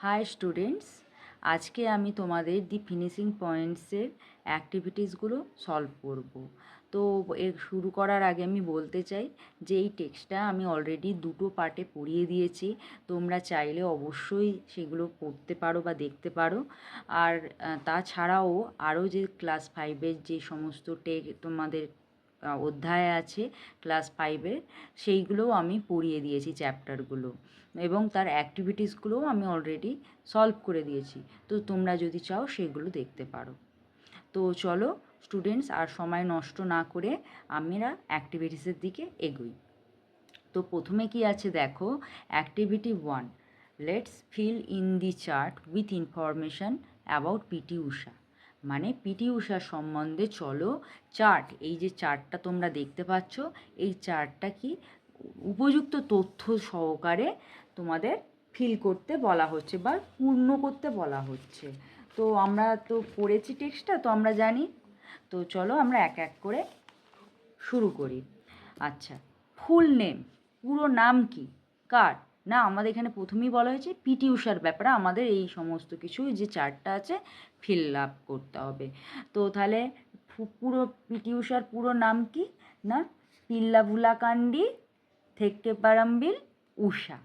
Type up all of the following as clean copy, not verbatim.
High students, আজকে আমি তোমাদের দি ফিনিশিং পয়েন্টসের অ্যাক্টিভিটিসগুলো সলভ করব। তো এর শুরু করার আগে আমি বলতে চাই যে এই টেক্সটটা আমি অলরেডি দুটো পার্টে পড়িয়ে দিয়েছি। তোমরা চাইলে অবশ্যই সেগুলো পড়তে পারো বা দেখতে পারো। আর তাছাড়াও আরও যে ক্লাস 5-এর যে সমস্ত তোমাদের অধ্যায় আছে ক্লাস 5-এর, সেইগুলোও আমি পড়িয়ে দিয়েছি চ্যাপ্টারগুলো, এবং তার অ্যাক্টিভিটিসগুলোও আমি অলরেডি সলভ করে দিয়েছি। তো তোমরা যদি চাও সেগুলো দেখতে পারো। তো চলো স্টুডেন্টস, আর সময় নষ্ট না করে আমরা অ্যাক্টিভিটিসের দিকে এগোই। তো প্রথমে কি আছে দেখো, activity 1, let's fill in the chart with information about P T Usha. মানে পিটি ঊষার সম্বন্ধে চলো চার্ট, এই যে চার্টটা তোমরা দেখতে পাচ্ছ, এই চার্টটা কি উপযুক্ত তথ্য সহকারে তোমাদের ফিল করতে বলা হচ্ছে বা পূর্ণ করতে বলা হচ্ছে। তো আমরা তো পড়েছি টেক্সটটা, তো আমরা জানি। তো চলো আমরা এক এক করে শুরু করি। আচ্ছা, ফুল নেম, পুরো নাম কি কার? না, আমাদের এখানে প্রথমেই বলা হয়েছে পিটি ঊষার ব্যাপারে আমাদের এই সমস্ত কিছু যে চার্টটা আছে ফিল আপ করতে হবে। তো তাহলে পুরো পিটি ঊষার পুরো নাম কি? না, পিল্লাভুলাকান্ডি থেক্কেপারাম্বিল ঊষা,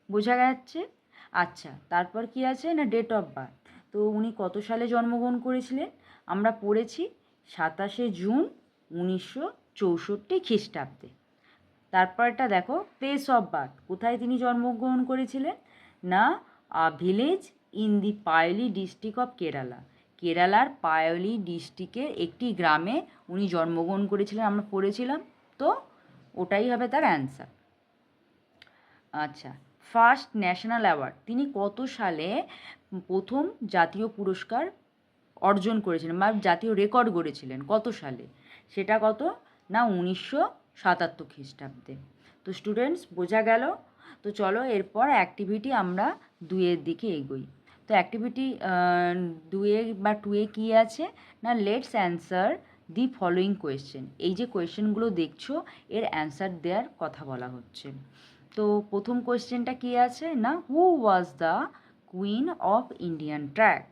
বোঝা যাচ্ছে। আচ্ছা, তারপর কি আছে না, ডেট অফ বার্থ। তো উনি কত সালে জন্মগ্রহণ করেছিলেন? আমরা পড়েছি 27শে জুন 1964 খ্রিস্টাব্দে। তারপরটা দেখো, প্লেস অফ বার্থ, কোথায় তিনি জন্মগ্রহণ করেছিলেন? না, village in the Payyoli district of Kerala. কেরালার পায়োলি ডিস্ট্রিক্টের একটি গ্রামে উনি জন্মগ্রহণ করেছিলেন, আমরা পড়েছিলাম। তো ওটাই হবে তার অ্যান্সার। আচ্ছা, ফার্স্ট ন্যাশনাল অ্যাওয়ার্ড, তিনি কত সালে প্রথম জাতীয় পুরস্কার অর্জন করেছিলেন বা জাতীয় রেকর্ড গড়েছিলেন কত সালে? সেটা কত? না, 1977 খ্রিস্টাব্দে। তো স্টুডেন্টস, বোঝা গেল। তো চলো এরপর অ্যাক্টিভিটি আমরা 2-এর দিকে এগোই। তো অ্যাক্টিভিটি 2-এ বা 2-এ কী আছে না, let's answer the following question. এই যে কোয়েশ্চেনগুলো দেখছো, এর অ্যান্সার দেওয়ার কথা বলা হচ্ছে। তো প্রথম কোয়েশ্চেনটা কী আছে না, who was the queen of Indian track?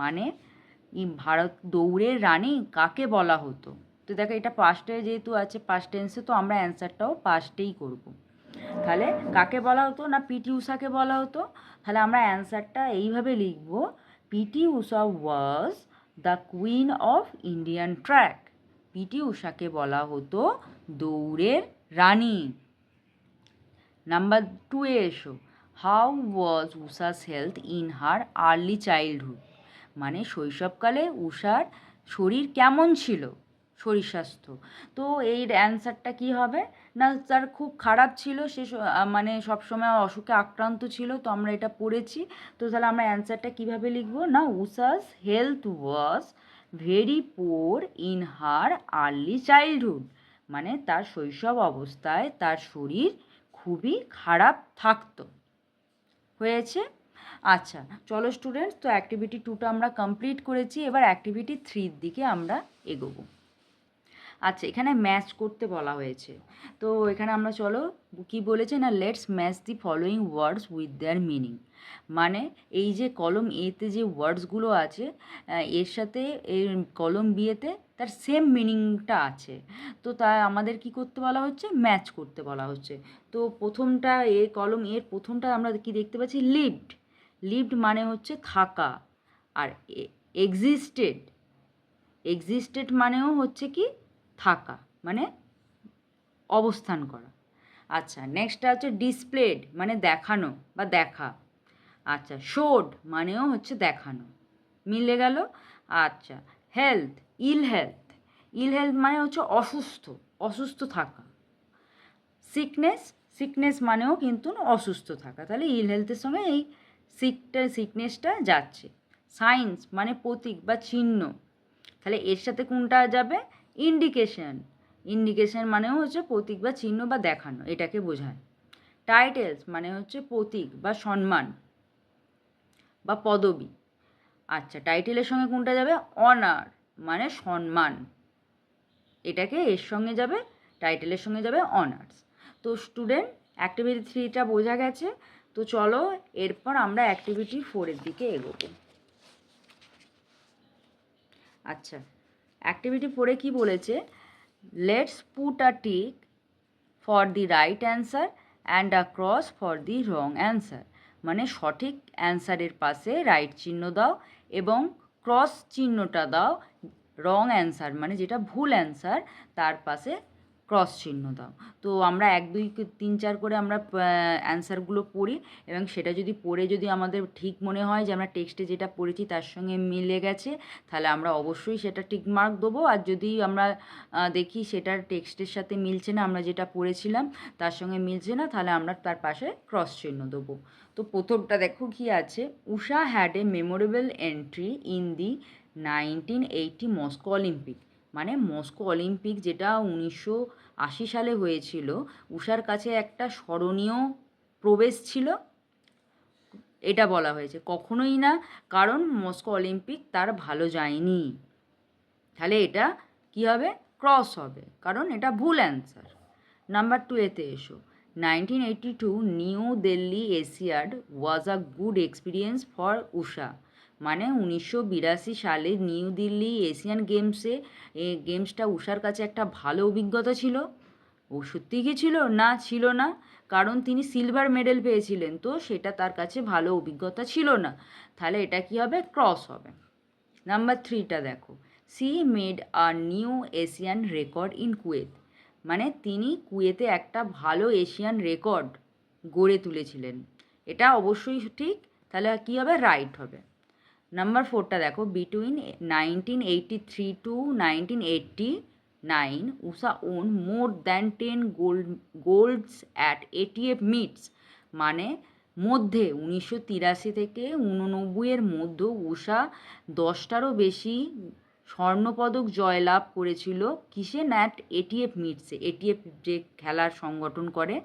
মানে ভারত দৌড়ের রানী কাকে বলা হতো? তো দেখো, এটা পাস্টে যেহেতু আছে, পাস্ট টেন্সে, তো আমরা অ্যান্সারটাও পাস্টেই করব। তাহলে কাকে বলা হতো? না, পিটি ঊষাকে বলা হতো। তাহলে আমরা অ্যান্সারটা এইভাবে লিখব, P T Usha was the queen of Indian track. P T ঊষাকে বলা হতো দৌড়ের রানী। নাম্বার 2-এ এসো, how was Usha's health in her early childhood? মানে শৈশবকালে ঊষার শরীর কেমন ছিল, শরীর স্বাস্থ্য। তো এই অ্যান্সারটা কি হবে না, তার খুব খারাপ ছিল, সে মানে সবসময় অসুখে আক্রান্ত ছিল। তো আমরা এটা পড়েছি। তো তাহলে আমরা অ্যান্সারটা কীভাবে লিখবো না, Usha's health was very poor in her early childhood. মানে তার শৈশব অবস্থায় তার শরীর খুবই খারাপ থাকতো। হয়েছে? আচ্ছা, চলো স্টুডেন্টস, তো অ্যাক্টিভিটি 2টা আমরা কমপ্লিট করেছি। এবার অ্যাক্টিভিটি 3-র দিকে আমরা এগোবো। আচ্ছা, এখানে ম্যাচ করতে বলা হয়েছে। তো এখানে আমরা চলো কি বলেছে না, let's match the following words with their meaning. মানে এই যে কলম এতে যে ওয়ার্ডসগুলো আছে, এর সাথে এর কলম বিয়েতে তার সেম মিনিংটা আছে। তো তা আমাদের কি করতে বলা হচ্ছে, ম্যাচ করতে বলা হচ্ছে। তো প্রথমটা, কলম এর প্রথমটা আমরা কি দেখতে পাচ্ছি, লিভড। লিভড মানে হচ্ছে থাকা। আর এক্সিস্টেড, এক্সিস্টেড মানেও হচ্ছে কি থাকা, মানে অবস্থান করা। আচ্ছা, নেক্সটটা হচ্ছে ডিসপ্লেড, মানে দেখানো বা দেখা। আচ্ছা, শোড মানেও হচ্ছে দেখানো, মিলে গেল। আচ্ছা, health, ill health, ill health মানে হচ্ছে অসুস্থ, অসুস্থ থাকা। সিকনেস, সিকনেস মানেও কিন্তু অসুস্থ থাকা। তাহলে ইল হেলথের সঙ্গে এই সিকনেসটা যাচ্ছে। সাইন্স মানে প্রতীক বা চিহ্ন। তাহলে এর সাথে কোনটা যাবে, ইন্ডিকেশন। ইন্ডিকেশন মানেও হচ্ছে প্রতীক বা চিহ্ন বা দেখানো, এটাকে বোঝায়। টাইটেলস মানে হচ্ছে প্রতীক বা সম্মান বা পদবি। আচ্ছা, টাইটেলের সঙ্গে কোনটা যাবে, অনার মানে সম্মান, এটাকে এর সঙ্গে যাবে, টাইটেলের সঙ্গে যাবে অনার্স। তো স্টুডেন্ট, অ্যাক্টিভিটি 3টা বোঝা গেছে। তো চলো এরপর আমরা অ্যাক্টিভিটি 4-এর দিকে এগোবো। আচ্ছা, অ্যাক্টিভিটি 4-এ কী বলেছে, let's put a tick for the right answer and a cross for the wrong answer. মানে সঠিক অ্যান্সারের পাশে রাইট চিহ্ন দাও এবং ক্রস চিহ্নটা দাও রং অ্যান্সার মানে যেটা ভুল অ্যান্সার তার পাশে ক্রস চিহ্ন দাও। তো আমরা 1 2 3 4 করে আমরা অ্যান্সারগুলো পড়ি এবং সেটা যদি পড়ে যদি আমাদের ঠিক মনে হয় যে আমরা টেক্সটে যেটা পড়েছি তার সঙ্গে মিলে গেছে, তাহলে আমরা অবশ্যই সেটা টিক মার্ক দেবো। আর যদি আমরা দেখি সেটার টেক্সটের সাথে মিলছে না, আমরা যেটা পড়েছিলাম তার সঙ্গে মিলছে না, তাহলে আমরা তার পাশে ক্রস চিহ্ন দেবো। তো প্রথমটা দেখো কী আছে, Usha had a memorable entry in the 1980 Moscow Olympic. মানে মস্কো অলিম্পিক যেটা 1980 সালে হয়েছিল, উষার কাছে একটা স্মরণীয় প্রবেশ ছিল, এটা বলা হয়েছে। কখনোই না, কারণ মস্কো অলিম্পিক তার ভালো যায়নি। তাহলে এটা কি হবে, ক্রস হবে, কারণ এটা ভুল অ্যান্সার। নাম্বার 2-এতে এসো, 1982 New Delhi Asiad was a good experience for Usha. মানে 1982 সালে নিউ দিল্লি এশিয়ান গেমসটা উষার কাছে একটা ভালো অভিজ্ঞতা ছিল। ও সত্যি কি ছিল না, ছিল না, কারণ তিনি সিলভার মেডেল পেয়েছিলেন, তো সেটা তার কাছে ভালো অভিজ্ঞতা ছিল না। তাহলে এটা কি হবে, ক্রস হবে। নাম্বার 3টা দেখো, she made a new Asian record in Kuwait. মানে তিনি কুয়েতে একটা ভালো এশিয়ান রেকর্ড গড়ে তুলেছিলেন, এটা অবশ্যই ঠিক, তাহলে কী হবে, রাইট হবে। নাম্বার 4টা দেখো, between 1983 to 1989 Usha won more than 10 golds at ATF meets. মানে মধ্যে 1983 থেকে 1989-এর মধ্যে উষা 10টারও বেশি স্বর্ণপদক জয়লাভ করেছিল। কিসে, ন্যাট এটিএফ মিটসে। এটিএফ যে খেলার সংগঠন করে,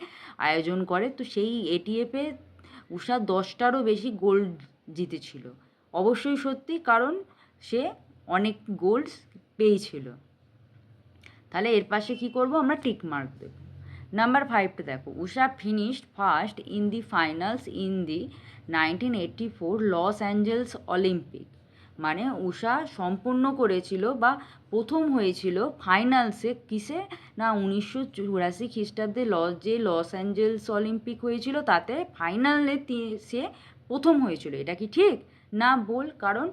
আয়োজন করে, তো সেই এটিএফে উষা 10টারও বেশি গোল্ড জিতেছিল। অবশ্যই সত্যি, কারণ সে অনেক গোল্ড পেয়েছিল। তাহলে এর পাশে কী করব, আমরা টিক মার্ক দেব। নাম্বার 5টা দেখো, Usha finished first in the finals in the 1984 Los Angeles Olympic. মানে উষা সম্পূর্ণ করেছিল বা প্রথম হয়েছিল ফাইনালসে, কিসে না 1984 খ্রিস্টাব্দে যে লস অ্যাঞ্জেলস অলিম্পিক হয়েছিল তাতে ফাইনালে সে প্রথম হয়েছিল। এটা কি ঠিক না, বল, কারণ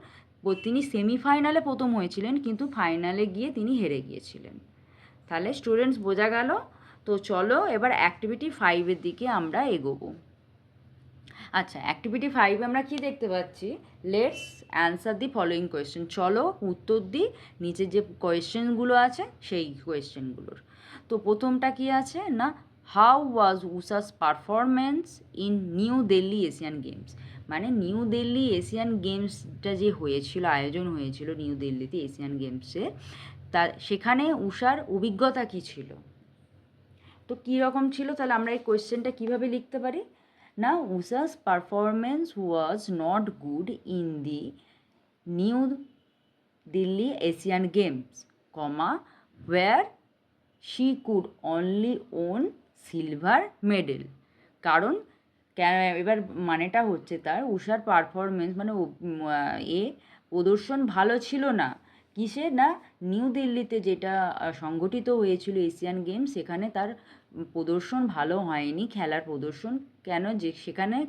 তিনি সেমিফাইনালে প্রথম হয়েছিলেন কিন্তু ফাইনালে গিয়ে তিনি হেরে গিয়েছিলেন। তাহলে স্টুডেন্টস বোঝা গেল। তো চলো এবার অ্যাক্টিভিটি 5-এর দিকে আমরা এগোবো। আচ্ছা, অ্যাক্টিভিটি 5-এ আমরা কি দেখতে পাচ্ছি, let's answer the following question. চলো উত্তর দিই নিচে যে কোয়েশ্চেনগুলো আছে সেই কোয়েশ্চেনগুলোর। তো প্রথমটা কি আছে না, how was উষাস performance in New Delhi Asian games. মানে নিউ দিল্লি এশিয়ান গেমসটা যে হয়েছিল, আয়োজন হয়েছিল নিউ দিল্লিতে এশিয়ান গেমসে, তা সেখানে উষার অভিজ্ঞতা কী ছিল, তো কী রকম ছিল। তাহলে আমরা এই কোয়েশ্চেনটা কীভাবে লিখতে পারি না, Usha's performance was not good in the New Delhi Asian games, comma where she could only won silver medal. কারণ এবার মানেটা হচ্ছে তার, উষার পারফরমেন্স মানে প্রদর্শন ভালো ছিল না, কিসে না নিউ দিল্লিতে যেটা সংগঠিত হয়েছিল এশিয়ান গেমস, সেখানে তার প্রদর্শন ভালো হয়নি, খেলার প্রদর্শন,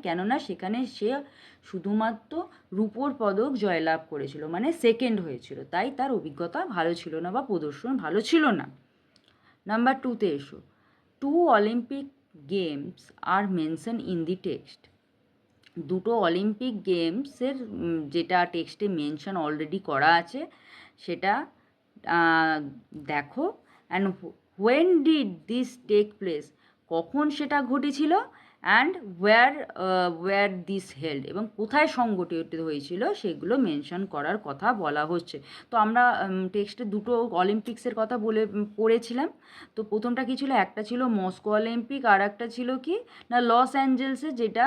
কেননা সেখানে সে শুধুমাত্র রূপোর পদক জয়লাভ করেছিল, মানে সেকেন্ড হয়েছিল, তাই তার অভিজ্ঞতা ভালো ছিল না বা প্রদর্শন ভালো ছিল না। নাম্বার 2-তে এসো, 2 Olympic games are mention in the text. দুটো অলিম্পিক গেমসের যেটা টেক্সটে মেনশন অলরেডি করা আছে সেটা দেখো। And when did this take place, কখন সেটা ঘটেছিল, অ্যান্ড ওয়্যার দিস হেল্ড, এবং কোথায় সংগঠিত হয়েছিল সেগুলো মেনশন করার কথা বলা হচ্ছে। তো আমরা টেক্সটে দুটো অলিম্পিক্সের কথা পড়েছিলাম। তো প্রথমটা কী ছিল, একটা ছিল মস্কো অলিম্পিক আর একটা ছিল কি না লস অ্যাঞ্জেলসে যেটা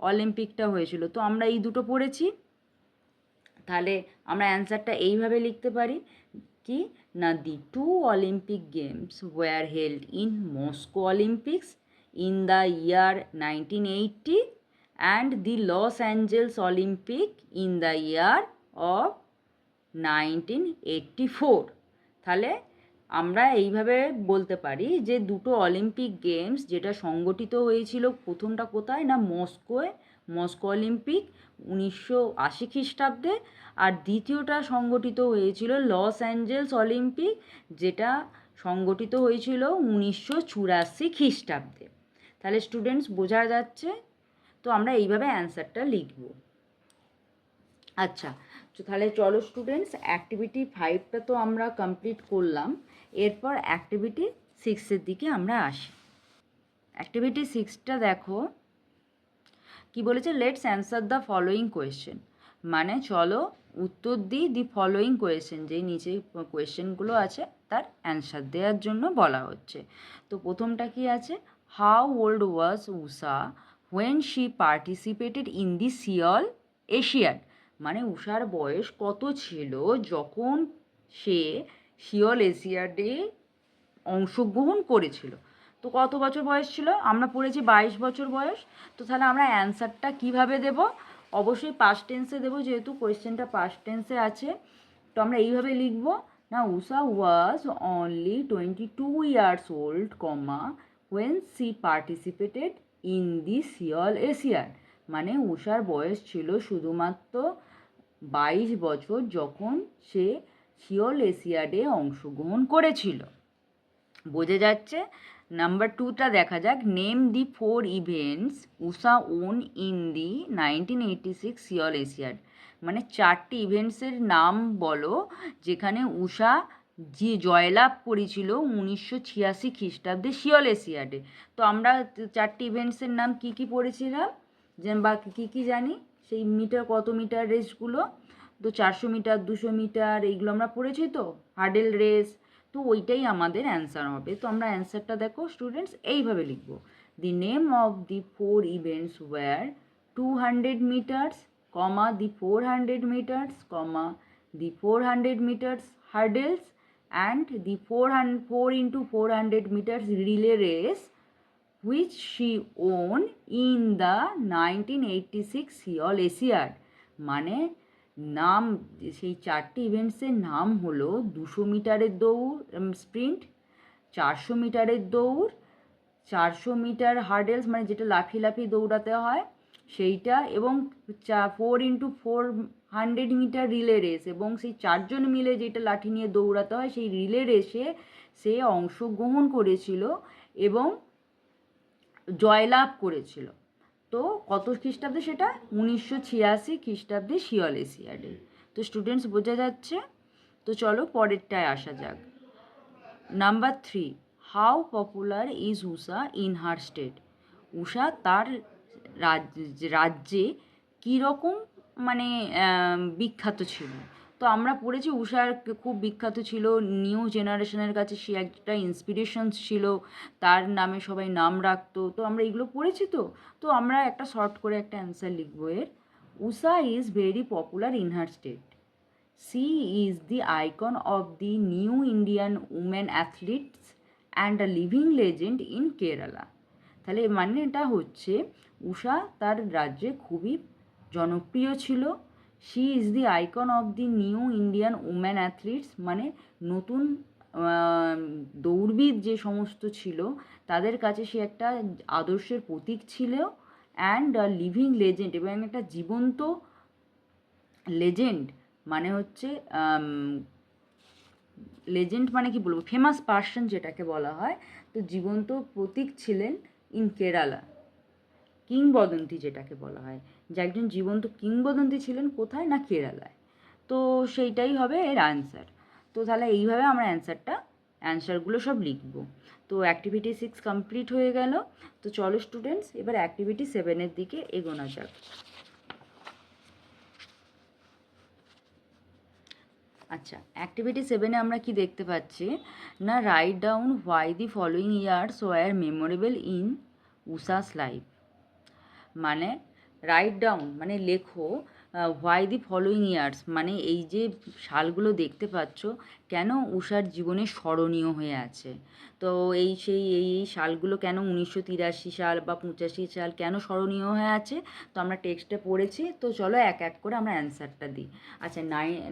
অলিম্পিকটা হয়েছিল। তো আমরা এই দুটো পড়েছি, তাহলে আমরা অ্যান্সারটা এইভাবে লিখতে পারি কি না, the 2 Olympic games were held in Moscow Olympics in the year 1980 and the Los Angeles Olympic in the year of 1984. তাহলে আমরা এইভাবে বলতে পারি যে দুটো অলিম্পিক গেমস যেটা সংগঠিত হয়েছিল, প্রথমটা কোথায় না মস্কো অলিম্পিক 1980 খ্রিস্টাব্দে, আর দ্বিতীয়টা সংগঠিত হয়েছিল লস অ্যাঞ্জেলস অলিম্পিক, যেটা সংগঠিত হয়েছিল 1984 খ্রিস্টাব্দে। তাহলে স্টুডেন্টস বোঝা যাচ্ছে? তো আমরা এইভাবে অ্যান্সারটা লিখব। আচ্ছা, তো তাহলে চলো স্টুডেন্টস, অ্যাক্টিভিটি 5টা তো আমরা কমপ্লিট করলাম, এরপর অ্যাক্টিভিটি 6-এর দিকে আমরা আসি। অ্যাক্টিভিটি 6টা দেখো কি বলেছে, let's answer the following question. মানে চলো উত্তর দিই দি ফলোয়িং কোয়েশ্চেন, যেই নিচে কোয়েশ্চেনগুলো আছে তার অ্যান্সার দেওয়ার জন্য বলা হচ্ছে। তো প্রথমটা কি আছে, how old was Usha when she participated in the Seoul Asiad. মানে উষার বয়স কত ছিল যখন সে সিওল এশিয়াডে অংশগ্রহণ করেছিল। তো কত বছর বয়স ছিল? আমরা পড়েছি 22 বছর বয়স। তো তাহলে আমরা অ্যান্সারটা কিভাবে দেব? অবশ্যই পাস্ট টেন্সে দেবো, যেহেতু কোয়েশ্চেনটা পাস্ট টেন্সে আছে। তো আমরা এইভাবে লিখব না, Usha was only 22 years old, when she participated in the Seoul Asiad. মানে উষার বয়স ছিল শুধুমাত্র 22 বছর যখন সে সিওল এশিয়াডে অংশগ্রহণ করেছিল। বোঝা যাচ্ছে? নাম্বার 2টা দেখা যাক, name the 4 events Usha won in the 1986 Seoul Asiad. মানে 4টি ইভেন্টসের নাম বলো যেখানে উষা যে জয়লাভ করেছিল 1986 খ্রিস্টাব্দে সিওল এশিয়াডে। তো আমরা 4টি ইভেন্টসের নাম কি কি পড়েছিলাম, যে বা কী কী জানি, সেই মিটার কত মিটার রেসগুলো, তো 400 মিটার 200 মিটার এইগুলো আমরা পড়েছি, তো হার্ডেল রেস। তো ওইটাই আমাদের অ্যান্সার হবে। তো আমরা অ্যান্সারটা দেখো স্টুডেন্টস এইভাবে লিখব, the name of the 4 events were 200 metres, the 400 metres, the 400 metres hurdles, and the 4 into 400 metres relay race which she won in the 1986 Seoul Asiad. মানে নাম, সেই 4টি ইভেন্টসের নাম হলো 200 মিটারের দৌড় স্প্রিন্ট, 400 মিটারের দৌড়, 400 মিটার হার্ডেলস মানে যেটা লাফিয়ে লাফিয়ে দৌড়াতে হয় সেইটা, এবং 4 into 400 মিটার রিলে রেস, এবং সেই 4জন মিলে যেটা লাঠি নিয়ে দৌড়াতে হয় সেই রিলে রেসে সে অংশগ্রহণ করেছিল এবং জয়লাভ করেছিল। তো কত খ্রিস্টাব্দে সেটা? 1986 খ্রিস্টাব্দে সিওল এশিয়াডে। তো স্টুডেন্টস বোঝা যাচ্ছে? তো চলো পরেরটায় আসা যাক। Number 3, how popular is Usha in her state. Usha তার রাজ্যে কীরকম মানে বিখ্যাত ছিল। তো আমরা পড়েছি উষার খুব বিখ্যাত ছিল, নিউ জেনারেশনের কাছে সে একটা ইন্সপিরেশন ছিল, তার নামে সবাই নাম রাখতো। তো আমরা এগুলো পড়েছি। তো আমরা একটা শর্ট করে একটা অ্যান্সার লিখবো এর, Usha is very popular in her state. She is the icon of the new Indian women athletes and a living legend in Kerala. তাহলে মানেটা হচ্ছে উষা তার রাজ্যে খুবই জনপ্রিয় ছিল। She is the icon of the new Indian woman athletes, মানে নতুন দৌড়বিদ যে সমস্ত ছিল তাদের কাছে সে একটা আদর্শের প্রতীক ছিল, অ্যান্ড লিভিং লেজেন্ড, এবং একটা জীবন্ত লেজেন্ড মানে হচ্ছে লেজেন্ড মানে কি বলবো, ফেমাস পার্সন যেটাকে বলা হয়। তো জীবন্ত প্রতীক ছিলেন ইন কেরালা, কিংবদন্তি যেটাকে বলা হয়, যে একজন জীবন্ত কিংবদন্তি ছিলেন কোথায় না কেরালায়। তো সেইটাই হবে এর অ্যান্সার। তো তাহলে এইভাবে আমরা অ্যান্সারগুলো সব লিখব। তো অ্যাক্টিভিটি 6 কমপ্লিট হয়ে গেল। তো চলো স্টুডেন্টস, এবার অ্যাক্টিভিটি 7-এর দিকে এগোনো যাক। আচ্ছা, অ্যাক্টিভিটি 7-এ আমরা কি দেখতে পাচ্ছি না, write down why the following years were memorable in Usha's life. মানে রাইট ডাউন মানে লেখো হোয়াই দি ফলোয়িং ইয়ার্স, মানে এই যে সালগুলো দেখতে পাচ্ছ কেন উষার জীবনে স্মরণীয় হয়ে আছে। তো এই সালগুলো কেন 1983 সাল বা 85 সাল কেন স্মরণীয় হয়ে আছে, তো আমরা টেক্সটে পড়েছি। তো চলো এক এক করে আমরা অ্যান্সারটা দিই। আচ্ছা,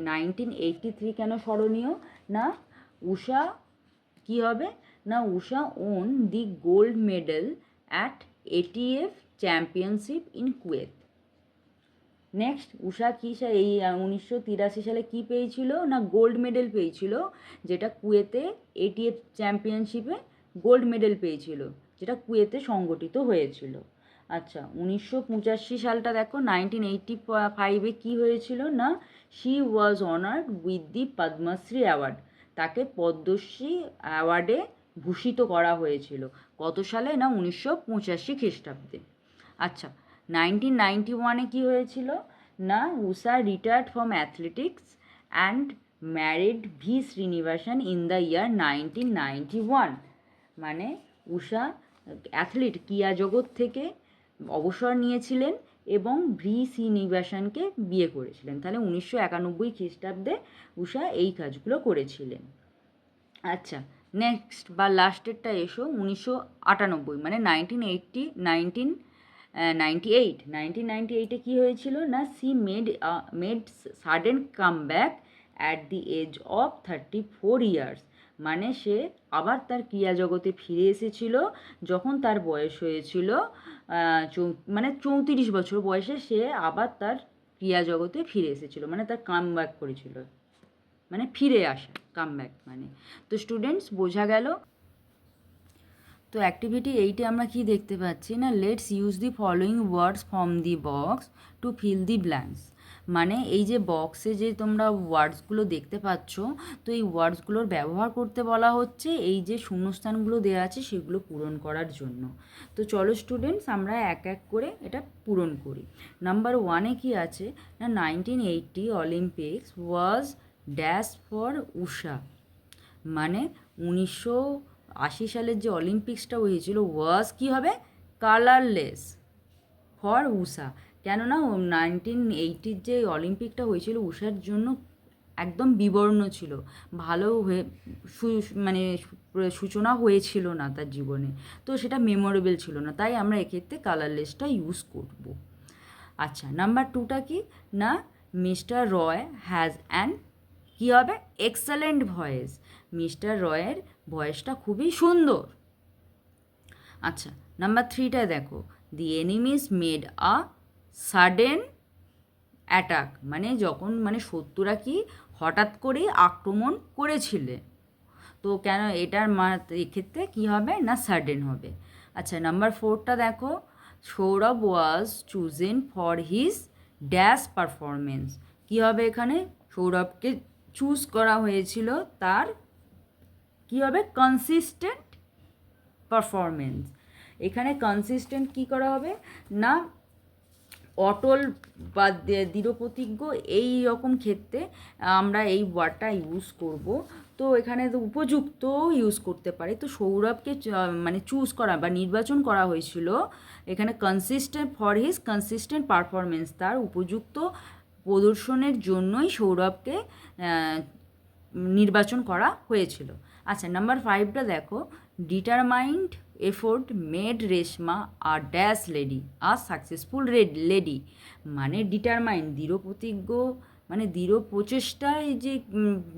1983 কেন স্মরণীয়? না উষা কি হবে, না Usha won the gold medal at ATF championship in Kuwait. Next Usha কী এই 1983 সালে কী পেয়েছিল, না গোল্ড মেডেল পেয়েছিল, যেটা কুয়েতে এটিএফ চ্যাম্পিয়নশিপে গোল্ড মেডেল পেয়েছিল, যেটা কুয়েতে সংগঠিত হয়েছিল। আচ্ছা 1985 সালটা দেখো, 1985-এ কী হয়েছিল, না she was honoured with the Padmashri award, তাকে পদ্মশ্রী অ্যাওয়ার্ডে ভূষিত করা হয়েছিল। কত সালে, না 1985 খ্রিস্টাব্দে। আচ্ছা 1991-এ কী হয়েছিল, না Usha retired from athletics and married V Srinivasan in the year 1991। মানে উষা অ্যাথলিট ক্রীড়া জগৎ থেকে অবসর নিয়েছিলেন এবং ভি শ্রীনিবাসনকে বিয়ে করেছিলেন। তাহলে 1991 খ্রিস্টাব্দে উষা এই কাজগুলো করেছিলেন। আচ্ছা নেক্সট বা লাস্টেরটা এসো 1998, মানে 1998 কী হয়েছিল, না she made sudden comeback at the age of 34 years. মানে সে আবার তার ক্রীড়া জগতে ফিরে এসেছিল যখন তার বয়স হয়েছিল মানে 34 বছর বয়সে সে আবার তার ক্রীড়া জগতে ফিরে এসেছিল, মানে তার কামব্যাক করেছিল, মানে ফিরে আসা, কামব্যাক মানে। তো স্টুডেন্টস বোঝা গেল। তো অ্যাক্টিভিটি 8-এ আমরা কি দেখতে পাচ্ছি, না let's use the following words from the box to fill the blanks. মানে এই যে বক্সে যে তোমরা ওয়ার্ডসগুলো দেখতে পাচ্ছ, তো এই ওয়ার্ডসগুলোর ব্যবহার করতে বলা হচ্ছে এই যে শূন্যস্থানগুলো দেওয়া আছে সেগুলো পূরণ করার জন্য। তো চলো স্টুডেন্টস আমরা এক এক করে এটা পূরণ করি। নাম্বার 1-এ কি আছে, না 1980 Olympics was dash for Usha. মানে 1980 সালের যে অলিম্পিক্সটা হয়েছিল ওয়াজ কী হবে, কালারলেস ফর উষা। কেননা 1980 যে অলিম্পিকটা হয়েছিল উষার জন্য একদম বিবর্ণ ছিল, ভালো হয়ে মানে সূচনা হয়েছিল না তার জীবনে, তো সেটা মেমোরেবল ছিল না, তাই আমরা এক্ষেত্রে কালারলেসটা ইউজ করব। আচ্ছা নাম্বার 2টা কি, না মিস্টার রয় হ্যাজ অ্যান কী হবে, এক্সেলেন্ট ভয়েস। মিস্টার রয়ের ভয়েসটা খুবই সুন্দর। আচ্ছা নাম্বার 3টা দেখো, the enemies made a sudden attack. মানে যখন মানে শত্রুরা কি হঠাৎ করেই আক্রমণ করেছিলে, তো কেন এটার এক্ষেত্রে কী হবে, না সাডেন হবে। আচ্ছা নাম্বার 4টা দেখো, Sourav was chosen for his dash performance. কী হবে এখানে, সৌরভকে চুজ করা হয়েছিল তার কী হবে, কনসিস্টেন্ট পারফরমেন্স। এখানে কনসিস্টেন্ট কী করা হবে, না অটল বা দৃঢ়প্রতিজ্ঞ, এই রকম ক্ষেত্রে আমরা এই ওয়ার্ডটা ইউজ করব। তো এখানে তো উপযুক্ত ইউজ করতে পারে। তো সৌরভকে মানে চুজ করা বা নির্বাচন করা হয়েছিল এখানে consistent for his consistent performance, তার উপযুক্ত প্রদর্শনের জন্যই সৌরভকে নির্বাচন করা হয়েছিল। আচ্ছা নাম্বার 5টা দেখো, determined effort made Reshma a dash lady a successful lady. মানে ডিটারমাইন্ড দৃঢ়প্রতিজ্ঞ, মানে দৃঢ় প্রচেষ্টায় যে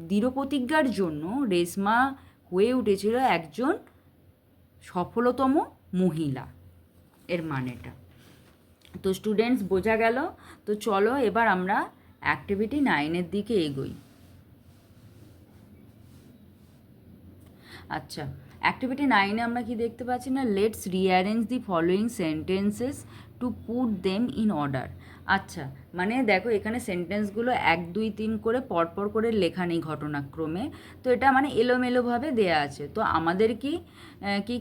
দৃঢ় প্রতিজ্ঞার জন্য রেশমা হয়ে উঠেছিল একজন সফলতম মহিলা, এর মানেটা। তো স্টুডেন্টস বোঝা গেল। তো চলো এবার আমরা অ্যাক্টিভিটি 9-এর দিকে এগোই। আচ্ছা অ্যাক্টিভিটি 9-এ আমরা কি দেখতে পাচ্ছি, না let's rearrange the following sentences to put them in order. আচ্ছা মানে দেখো এখানে সেন্টেন্সগুলো 1 2 3 করে পরপর করে লেখা নেই ঘটনাক্রমে, তো এটা মানে এলোমেলোভাবে দেয়া আছে। তো আমাদের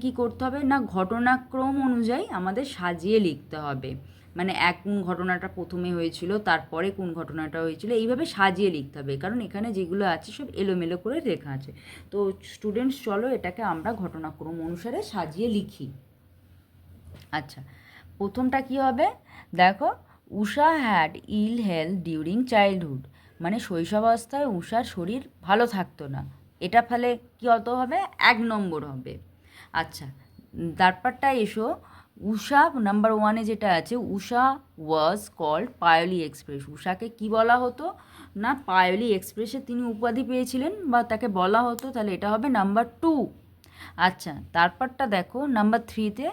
কি করতে হবে, না ঘটনাক্রম অনুযায়ী আমাদের সাজিয়ে লিখতে হবে। মানে কোন ঘটনাটা প্রথমে হয়েছিল, তারপরে কোন ঘটনাটা হয়েছিল, এইভাবে সাজিয়ে লিখতে হবে, কারণ এখানে যেগুলো আছে সব এলোমেলো করে লেখা আছে। তো স্টুডেন্টস চলো এটাকে আমরা ঘটনাক্রম অনুসারে সাজিয়ে লিখি। আচ্ছা প্রথমটা কি হবে, দেখো Usha had ill health during childhood, মানে শৈশবাবস্থায় উষার শরীর ভালো থাকতো না। এটা ফলে কী অত হবে? 1 নম্বর হবে। আচ্ছা, তারপরটা এসো, উষা নাম্বার 1-এ যেটা আছে, উষা ওয়াজ কল্ড পায়োলি এক্সপ্রেস। উষাকে কি বলা হতো? না পায়োলি এক্সপ্রেসে তিনি উপাধি পেয়েছিলেন বা তাকে বলা হতো, তাহলে এটা হবে নাম্বার 2। আচ্ছা, তারপরটা দেখো নাম্বার 3-তে,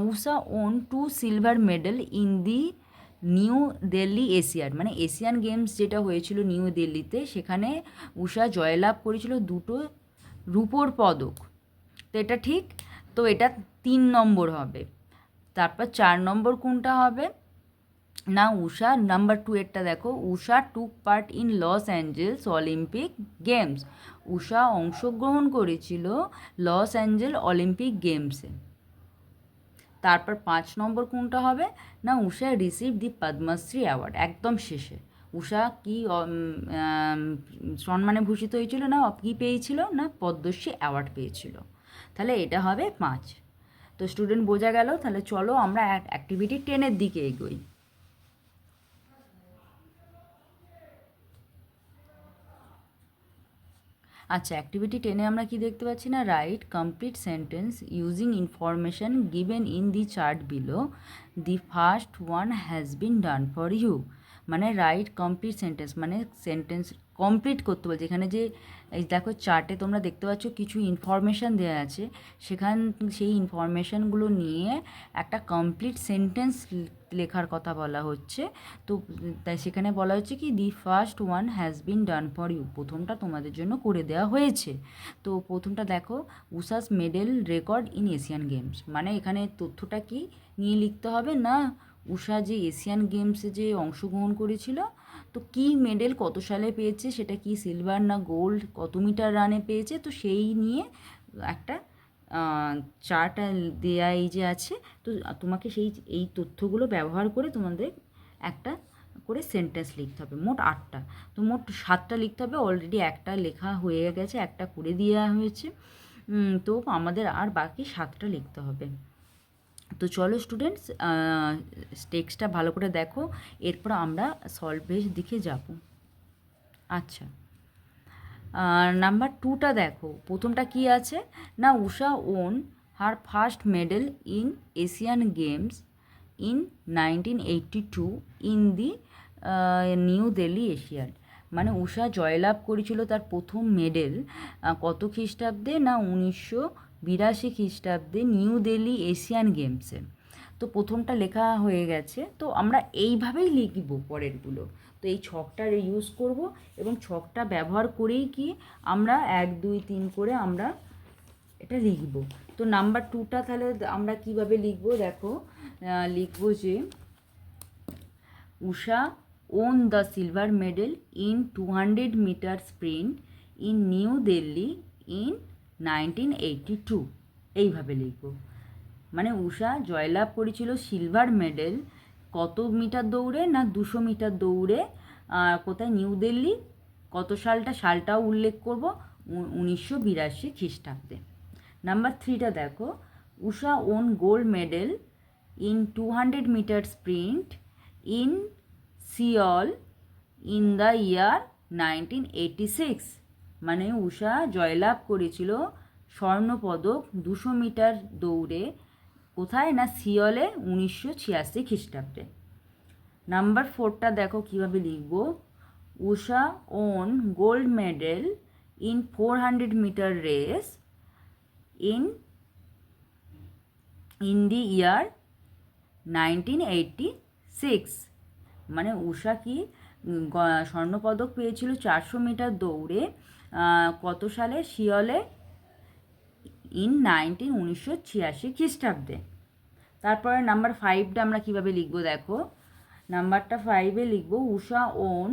Usha won 2 silver medal in the New Delhi Asiad, মানে এশিয়ান গেমস যেটা হয়েছিল নিউ দিল্লিতে, সেখানে উষা জয়লাভ করেছিল 2টো রূপোর পদক। তো এটা ঠিক, তো এটা 3 নম্বর হবে। তারপর 4 নম্বর কোনটা হবে? না উষা নাম্বার 2-এরটা দেখো, Usha took part in Los Angeles Olympic games. Usha অংশগ্রহণ করেছিল লস অ্যাঞ্জেল অলিম্পিক গেমসে। তারপর 5 নম্বর কোনটা হবে? না উষা রিসিভ দি পদ্মশ্রী অ্যাওয়ার্ড, একদম শেষে। উষা কি সম্মানে ভূষিত হয়েছিল, না কী পেয়েছিল? না পদ্মশ্রী অ্যাওয়ার্ড পেয়েছিল। তাহলে এটা হবে 5। তো স্টুডেন্ট বোঝা গেল। তাহলে চলো আমরা অ্যাক্টিভিটি 10-এর দিকে এগোই। আচ্ছা, অ্যাক্টিভিটি 10-এ আমরা কি দেখতে পাচ্ছি? না write complete sentence using information given in the chart below, the first one has been done for you. মানে রাইট কমপ্লিট সেন্টেন্স, মানে সেন্টেন্স কমপ্লিট করতে বলছে। এখানে যে এই দেখো চার্টে তোমরা দেখতে পাচ্ছ কিছু ইনফরমেশান দেওয়া আছে, সেই ইনফরমেশানগুলো নিয়ে একটা কমপ্লিট সেন্টেন্স লেখার কথা বলা হচ্ছে। তো তাই সেখানে বলা হচ্ছে কি, the first one has been done for you, প্রথমটা তোমাদের জন্য করে দেওয়া হয়েছে। তো প্রথমটা দেখো, Usha's medal record in Asian games, মানে এখানে তথ্যটা কি নিয়ে লিখতে হবে? না উষা যে এশিয়ান গেমসে যে অংশগ্রহণ করেছিল, তো কি মেডেল কত সালে পেয়েছে, সেটা কি সিলভার না গোল্ড, কত মিটার রানে পেয়েছে, তো সেই নিয়ে একটা চার্ট দেয়া এই যে আছে। তো তোমাকে এই তথ্যগুলো ব্যবহার করে তোমাদের একটা করে সেন্টেন্স লিখতে হবে। মোট 8টা, তো মোট 7টা লিখতে হবে। অলরেডি একটা লেখা হয়ে গেছে, একটা করে দেওয়া হয়েছে। তো আমাদের আর বাকি 7টা লিখতে হবে। তো চলো স্টুডেন্টস, টেক্সটটা ভালো করে দেখো, এরপর আমরা সলভের দিকে যাব। আচ্ছা, নাম্বার 2টা দেখো, প্রথমটা কি আছে? না Usha won her first medal in Asian games in 1982 in the New Delhi Asiad, মানে উষা জয়লাভ করেছিল তার প্রথম মেডেল কত খ্রিস্টাব্দে? না 1982 খ্রিস্টাব্দে নিউ দিল্লি এশিয়ান গেমসে। তো প্রথমটা লেখা হয়ে গেছে, তো আমরা এইভাবেই লিখব পরেরগুলো। তো এই ছকটার ইউজ করব এবং ছকটা ব্যবহার করেই কি আমরা 1 2 3 করে আমরা এটা লিখব। তো নাম্বার 2টা তাহলে আমরা কিভাবে লিখব? দেখো, লিখব যে Usha won the silver medal in 200 metre sprint in New Delhi in 1982, এইভাবে লিখব। মানে উষা জয়লাভ করেছিল সিলভার মেডেল কত মিটার দৌড়ে? না 200 মিটার দৌড়ে। কোথায়? নিউ দিল্লি। কত সালটাও উল্লেখ করব, 1982 খ্রিস্টাব্দে। নাম্বার 3টা দেখো, Usha won gold medal in 200 metre sprint in Seoul in the year 1986, মানে উষা জয়লাভ করেছিল স্বর্ণপদক 200 মিটার দৌড়ে। কোথায়? না সিওলে 1986 খ্রিস্টাব্দে। নাম্বার 4টা দেখো কীভাবে লিখব, Usha won gold medal in 400 metre race in the year 1986, মানে উষা কি স্বর্ণপদক পেয়েছিল 400 মিটার দৌড়ে কত সালে? সিওলে ইন 1986 খ্রিস্টাব্দে। তারপরে নাম্বার 5টা আমরা কীভাবে লিখব দেখো, নাম্বারটা 5-এ লিখব Usha won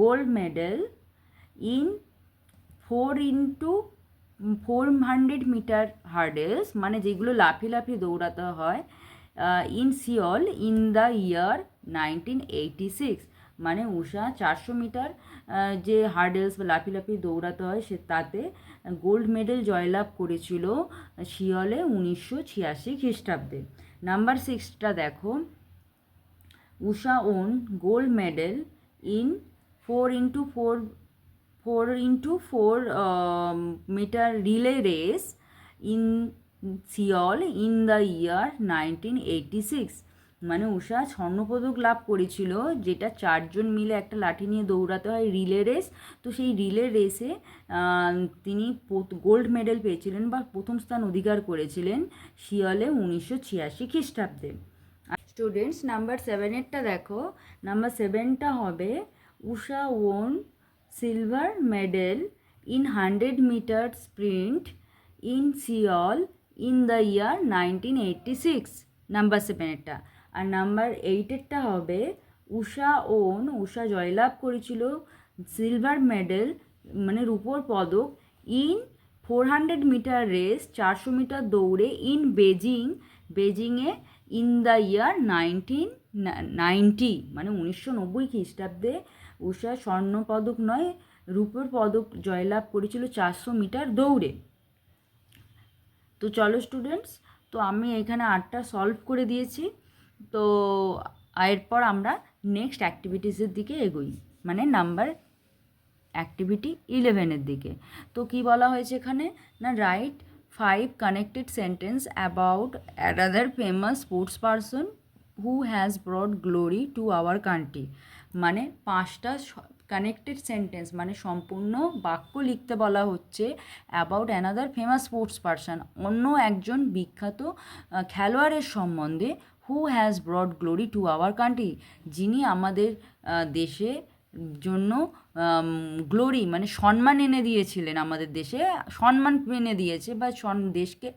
gold medal in 4x400 metre hurdles, মানে যেগুলো লাফিয়ে দৌড়াতে হয়, in Seoul in the year 1986, মানে উষা 400 মিটার যে হার্ডেলস বা লাফিয়ে দৌড়াতে হয় তাতে গোল্ড মেডেল জয়লাভ করেছিল সিওলে 1986 খ্রিস্টাব্দে। নাম্বার 6টা দেখো, Usha won gold medal in 4x4 meter relay race in Seoul in the year 1986. মানে উষা স্বর্ণপদক লাভ করেছিল, যেটা 4জন মিলে একটা লাঠি নিয়ে দৌড়াতে হয়, রিলে রেস। তো সেই রিলে রেসে তিনি গোল্ড মেডেল পেয়েছিলেন বা প্রথম স্থান অধিকার করেছিলেন সিওলে 1986 খ্রিস্টাব্দে। স্টুডেন্টস নাম্বার 7-এরটা দেখো। নাম্বার 7টা হবে Usha won silver medal in 100 metre sprint in Seoul in the year 1986, number 7-এরটা। আর নাম্বার 8-এরটা হবে উষা জয়লাভ করেছিল সিলভার মেডেল মানে রূপোর পদক ইন 400 মিটার রেস 400 মিটার দৌড়ে ইন বেজিংয়ে ইন দ্য ইয়ার 1990 মানে 1990 খ্রিস্টাব্দে উষা স্বর্ণপদক নয় রূপোর পদক জয়লাভ করেছিল 400 মিটার দৌড়ে। তো চলো স্টুডেন্টস, তো আমি এখানে 8টা সলভ করে দিয়েছি। তো এরপর আমরা নেক্সট অ্যাক্টিভিটিসের দিকে এগোই, মানে নাম্বার অ্যাক্টিভিটি 11-এর দিকে। তো কি বলা হয়েছে এখানে না, right 5 connected sentence about another famous sports person who has brought glory to our country. মানে 5টা কানেক্টেড সেন্টেন্স মানে সম্পূর্ণ বাক্য লিখতে বলা হচ্ছে about another famous sports person, অন্য একজন বিখ্যাত খেলোয়াড়ের সম্বন্ধে, who has brought glory to our country, যিনি আমাদের দেশে জন্য গ্লোরি মানে সম্মান এনে দিয়েছিলেন, আমাদের দেশে সম্মান এনে দিয়েছে বা দেশকে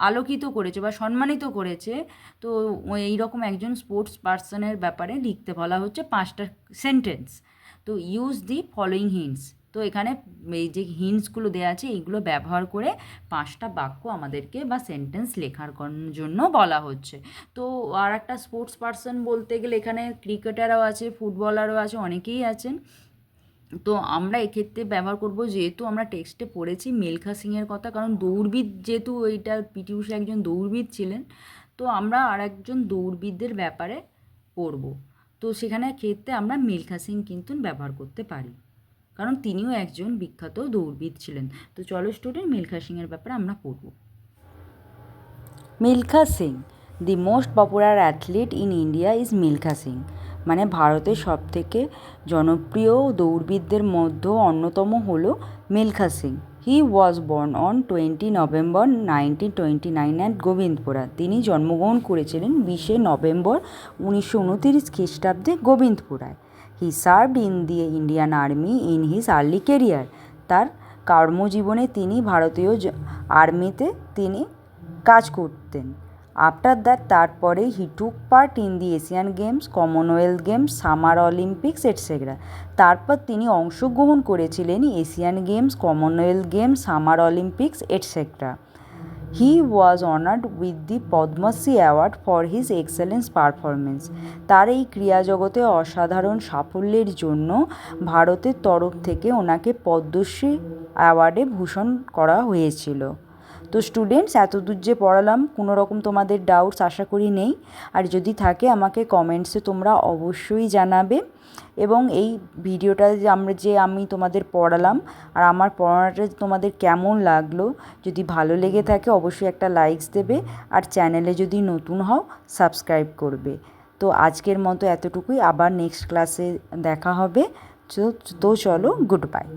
আলোকিত করেছে বা সম্মানিত করেছে। তো এইরকম একজন স্পোর্টস পার্সনের ব্যাপারে লিখতে বলা হচ্ছে 5টা সেন্টেন্স। তো ইউজ দি ফলোয়িং হিন্টস। তো এখানে এই যে হিন্টসগুলো দেওয়া আছে এইগুলো ব্যবহার করে 5টা বাক্য আমাদেরকে বা সেন্টেন্স লেখার জন্য বলা হচ্ছে। তো আর একটা স্পোর্টস পার্সন বলতে গেলে এখানে ক্রিকেটারও আছে, ফুটবলারও আছে, অনেকেই আছেন। তো আমরা এক্ষেত্রে ব্যবহার করব, যেহেতু আমরা টেক্সটে পড়েছি মিলখা সিংয়ের কথা, কারণ দৌড়বিদ, যেহেতু এইটা পিটি ঊষা একজন দৌড়বিদ ছিলেন, তো আমরা আর একজন দৌড়বিদদের ব্যাপারে পড়ব। তো সেখানে ক্ষেত্রে আমরা মিলখা সিং কিন্তু ব্যবহার করতে পারি, কারণ তিনিও একজন বিখ্যাত দৌড়বিদ ছিলেন। তো চলো স্টুডেন্ট, মিলখা সিংয়ের ব্যাপারে আমরা পড়ব। Milkha Singh, the most popular athlete in India is Milkha Singh. মানে ভারতের সবথেকে জনপ্রিয় দৌড়বিদদের মধ্যে অন্যতম হলো Milkha Singh. He was born on 20 November 1929 at Govindpura. তিনি জন্মগ্রহণ করেছিলেন 20 নভেম্বর 1929 খ্রিস্টাব্দে গোবিন্দপুরায়। He served in the Indian army in his early career. তার কর্মজীবনে তিনি ভারতীয় আর্মিতে তিনি কাজ করতেন। আফটার দ্যাট, তারপরে he took part in the Asian games, Commonwealth games, summer Olympics etcetera. তারপর তিনি অংশগ্রহণ করেছিলেন Asian games, Commonwealth games, summer Olympics etcetera. He was honoured with the Padmashri award for his excellence performance. তার এই ক্রীড়া জগতে অসাধারণ সাফল্যের জন্য ভারতের তরফ থেকে ওনাকে পদ্মশ্রী অ্যাওয়ার্ডে ভূষণ করা হয়েছিল। তো স্টুডেন্টস, এতদূর যে পড়ালাম, কোনো রকম তোমাদের ডাউটস আশা করি নেই। আর যদি থাকে আমাকে কমেন্টসে তোমরা অবশ্যই জানাবে। এবং এই ভিডিওটা যে আমি তোমাদের পড়ালাম আর আমার পড়ানোটা তোমাদের কেমন লাগলো, যদি ভালো লেগে থাকে অবশ্যই একটা লাইকস দেবে, আর চ্যানেলে যদি নতুন হও সাবস্ক্রাইব করবে। তো আজকের মতো এতটুকুই, আবার নেক্সট ক্লাসে দেখা হবে। তো চলো, গুড বাই।